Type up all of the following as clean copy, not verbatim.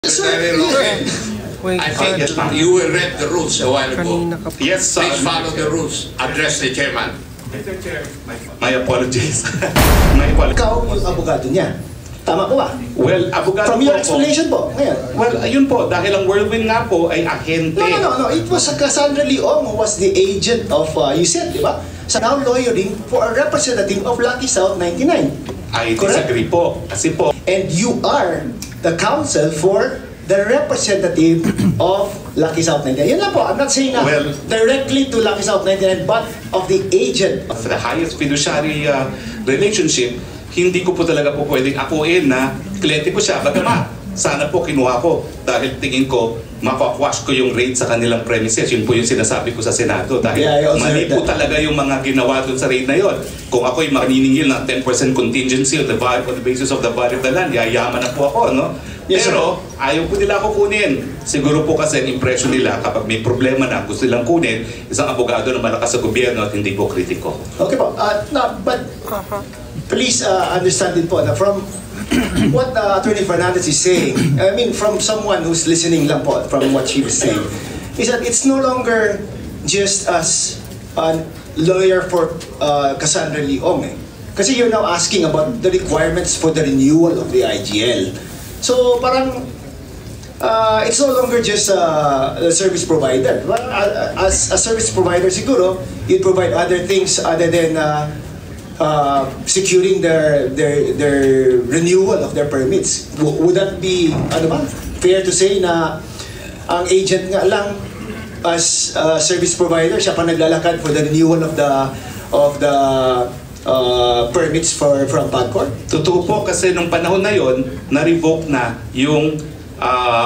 I think you will read the rules a while ago. Yes, please follow the rules. Address the chairman. Mr. Chair, my apologies. My apologies. Ikaw yung abogado niya. Tama po ba? Well, abogado From your po explanation po, ngayon. Well, ayun po, dahil ang Whirlwind nga po ay ahente. No. It was Cassandra Leong who was the agent of, you said, di ba? So now lawyering for a representative of Lucky South 99. I disagree po. Kasi po. And you are the counsel for the representative of Lucky South 99. Yun lang po. I'm not saying na directly to Lucky South 99, but of the agent. Of the highest fiduciary relationship, hindi ko po talaga po pwedeng akuin na kliyente ko siya. Bagamat, sana po kinuha ko dahil tingin ko mapakwash ko yung rate sa kanilang premises. Yun po yung sinasabi ko sa Senado dahil mali po talaga yung mga ginawa doon sa rate na yun. Kung ako'y maniningil ng 10% contingency on the basis of the value of the land, yayaman na po ako, no? Yes, pero ayaw po nila ako kunin. Siguro po kasi ang impression nila kapag may problema na gusto nilang kunin, isang abogado na malakas sa gobyerno at hindi po kritiko. Okay po. But please understand din po na from what Attorney Fernandez is saying, I mean from someone who's listening lang po from what she was saying, is that it's no longer just as a lawyer for Cassandra Leong. Kasi you're now asking about the requirements for the renewal of the IGL. So parang it's no longer just a service provider. As a service provider siguro, you'd provide other things other than securing their renewal of their permits. Would that be fair to say na ang agent nga lang as service provider siya pa naglalakad for the renewal of the permits from PAGCOR? Totoo po kasi nung panahon na yon na-revoke na yung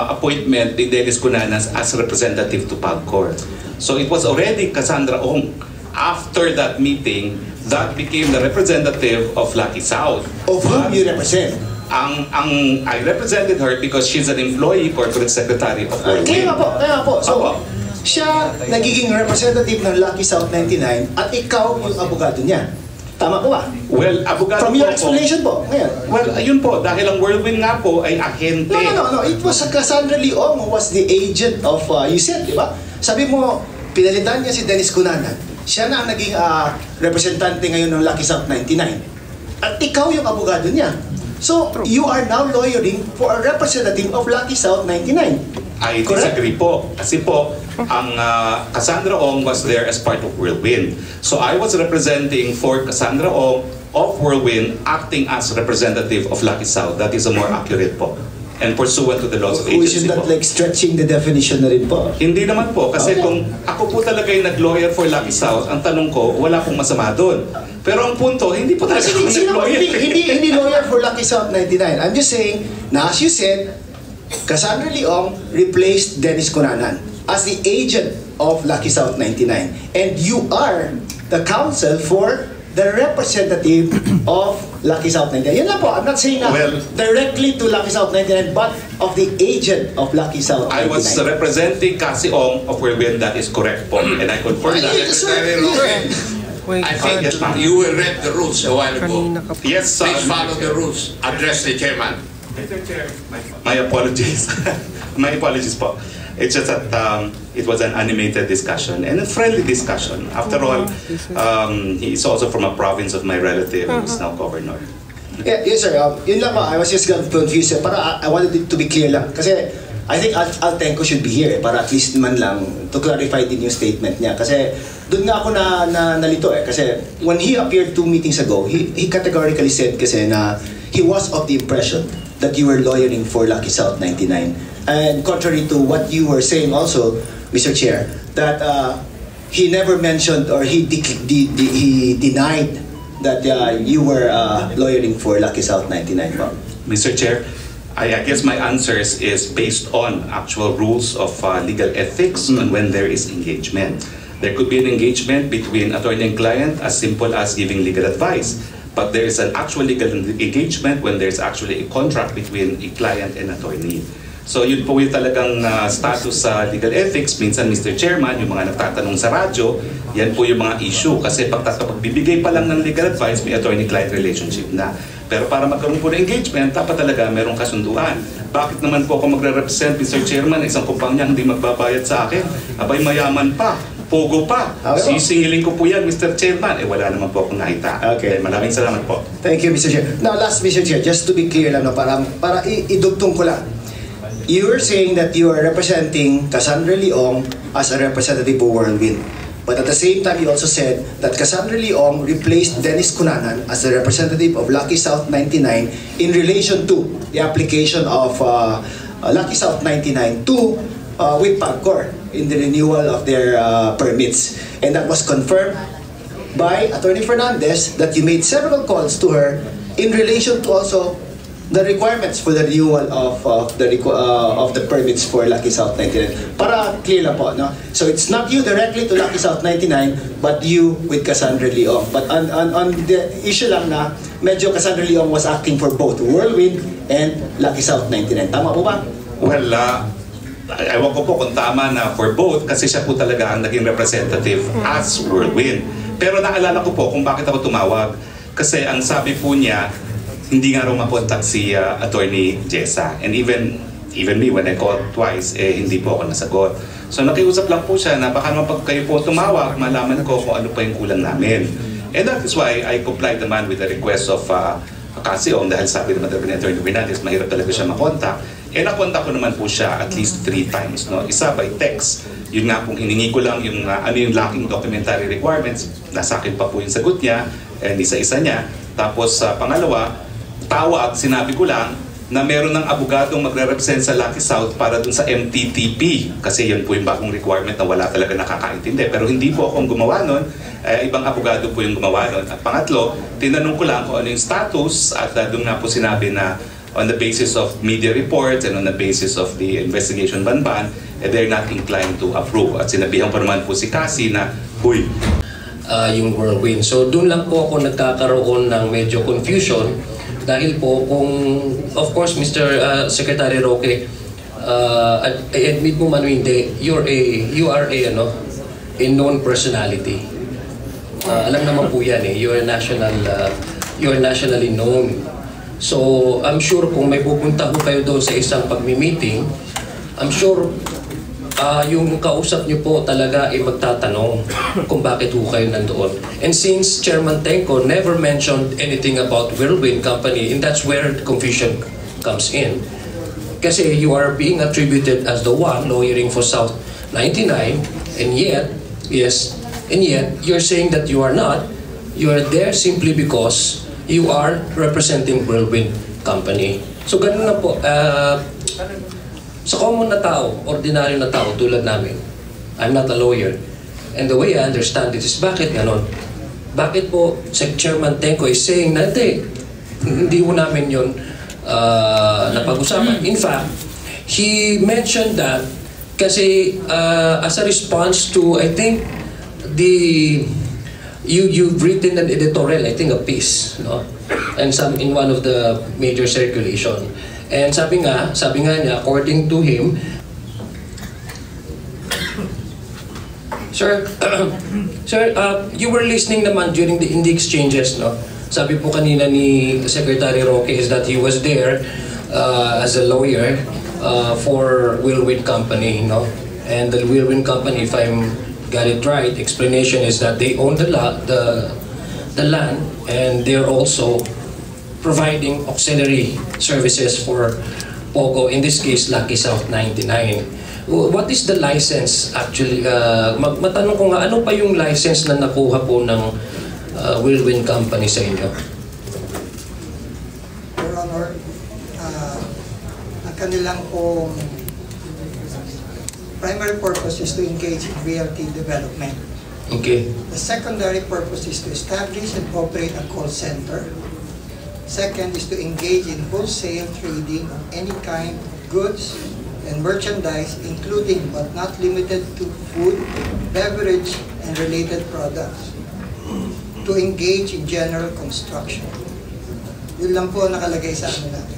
appointment ni Dennis Cunanan as representative to PAGCOR. So it was already Cassandra Ong. After that meeting, that became the representative of Lucky South. Of whom you represent? I represented her because she's an employee corporate secretary of Whirlwind. Kaya po. So, siya nagiging representative ng Lucky South 99 at ikaw yung abogado niya. Tama po ba? Well, abogado from your explanation po, ngayon. Well, ayun po, dahil ang Whirlwind nga po ay ahente. No. It was Cassandra Leong who was the agent of, you said, di ba? Sabi mo, pinalitan niya si Dennis Cunanan. Siya na ang naging representante ngayon ng Lucky South 99. At ikaw yung abogado niya. So, you are now lawyering for a representative of Lucky South 99. I disagree po. Kasi po, ang Cassandra Ong was there as part of Whirlwind. So I was representing for Cassandra Ong of Whirlwind acting as representative of Lucky South. That is a more accurate po. And pursuant to the laws of agency po. Isn't that like stretching the definition na rin po? Hindi naman po. Kasi kung ako po talaga yung nag-lawyer for Lucky South, ang tanong ko, wala pong masama doon. Pero ang punto, hindi po talaga ako nag-lawyer. Hindi lawyer for Lucky South 99. I'm just saying, na as you said, Cassandra Leong replaced Dennis Cunanan as the agent of Lucky South 99. And you are the counsel for the representative of Lucky South 99. Yun lang po. I'm not saying directly to Lucky South 99, but of the agent of Lucky South 99. I was representing Cassie Ong of Whirlwind. That is correct po. And I confirm that. I think you will read the rules a while ago. Yes, please follow the rules. Address the chairman. Mr. Chair, my apologies. My apologies po. It's just that it was an animated discussion and a friendly discussion. After all, he is also from a province of my relative who is now governor. Yes, sir. Yun lang I was just confused. Para I wanted it to be clear lang. Kasi I think Altenco should be here para at least man lang to clarify din yung statement niya. Kasi doon nga ako nalito Kasi when he appeared 2 meetings ago, he categorically said kasi na he was of the impression that you were lawyering for Lucky South 99. And contrary to what you were saying also, Mr. Chair, that he never mentioned or he denied that you were lawyering for Lucky South 99. Mr. Chair, I guess my answers is based on actual rules of legal ethics and when there is engagement. There could be an engagement between attorney and client as simple as giving legal advice. But there is an actual legal engagement when there's actually a contract between a client and attorney. So yun po yung talagang status sa legal ethics. Minsan, Mr. Chairman, yung mga nagtatanong sa radyo, yan po yung mga issue. Kasi pagbibigay pa lang ng legal advice, may attorney-client relationship na. Pero para magkaroon po ng engagement, dapat talaga merong kasunduan. bakit naman po ako magre-represent, Mr. Chairman, isang kumpanya hindi magbabayad sa akin? Abay, mayaman pa, pogo pa. Okay. Sisingilin ko po yan, Mr. Chairman. Wala naman po akong nakita. Okay. Maraming salamat po. Thank you, Mr. Chair. Now, last, Mr. Chair, just to be clear lang, no, para idugtong ko lang. You were saying that you are representing Cassandra Leong as a representative of Whirlwind. But at the same time, you also said that Cassandra Leong replaced Dennis Cunanan as the representative of Lucky South 99 in relation to the application of Lucky South 99 to with PAGCOR in the renewal of their permits. And that was confirmed by Attorney Fernandez that you made several calls to her in relation to also the requirements for the renewal of the permits for Lucky South 99. Para clear lang po, no? So it's not you directly to Lucky South 99, but you with Cassandra Leong. But on the issue lang na medyo Cassandra Leong was acting for both Whirlwind and Lucky South 99. Tama po ba? Well, ewan ko po kung tama na for both kasi siya po talaga ang naging representative as Whirlwind. Pero naalala ko po kung bakit ako tumawag. Kasi ang sabi po niya, hindi nga raw makontak si Attorney Jessa. And even me, when I called twice, hindi po ako nasagot. So nakiusap lang po siya na baka naman pag kayo po tumawag, malaman ko kung ano pa yung kulang namin. And that is why I complied naman with the request of Casio, dahil sabi naman ni Attorney Fernandez, mahirap talaga siya makontak. And nakontak ko naman po siya at least 3 times. No? Isa by text. Yun nga pong hiningi ko lang yung ano yung lacking documentary requirements. Nasa akin pa po yung sagot niya, and isa-isa niya. Tapos pangalawa, tawag, sinabi ko lang na meron ng abogadong magre-represent sa Lucky South para dun sa MTTP. Kasi yun po yung bagong requirement na wala talaga nakakaintindi. Pero hindi po akong gumawa nun. Ibang abogado po yung gumawa nun. At pangatlo, tinanong ko lang kung ano yung status at dun nga po sinabi na on the basis of media reports and on the basis of the investigation banban, they're not inclined to approve. At sinabihan pa naman po si Cassie na, huy, yung Whirlwind. So doon lang po ako nagkakaroon ng medyo confusion dahil po kung, of course, Mr. Secretary Roque, I admit mo man o hindi, you are a known personality. Alam naman po yan you are nationally known. So I'm sure kung may pupunta po kayo doon sa isang pagmi-meeting, I'm sure yung kausap niyo po talaga ay magtatanong kung bakit po kayo nandoon. And since Chairman Tenco never mentioned anything about Whirlwind Company, and that's where the confusion comes in. Kasi you are being attributed as the one lawyering for South 99, and yet you're saying that you are not. You are there simply because you are representing Whirlwind Company. So ganun na po. Sa common na tao, ordinaryo na tao tulad namin, I'm not a lawyer. And the way I understand it is, bakit ganon? Bakit po si Chairman Tenco is saying na hindi mo namin yun napag-usapan. In fact, he mentioned that kasi as a response to, I think, you've written an editorial, I think a piece, no? And some in one of the major circulation. And sabi nga niya, according to him, Sir, you were listening naman in the exchanges, no? Sabi po kanina ni Secretary Roque is that he was there as a lawyer for Whirlwind Company, no? And the Whirlwind Company, if I'm got it right, explanation is that they own the land, and they're also providing auxiliary services for POGO, in this case, Lucky South 99. What is the license actually? Matanong ko nga, ano pa yung license na nakuha po ng Whirlwind Company sa inyo? Your Honor, ang kanilang pong primary purpose is to engage in realty development. Okay. The secondary purpose is to establish and operate a call center. Second is to engage in wholesale trading of any kind of goods and merchandise, including but not limited to food, beverage, and related products. To engage in general construction. Yun lang po nakalagay sa amin natin.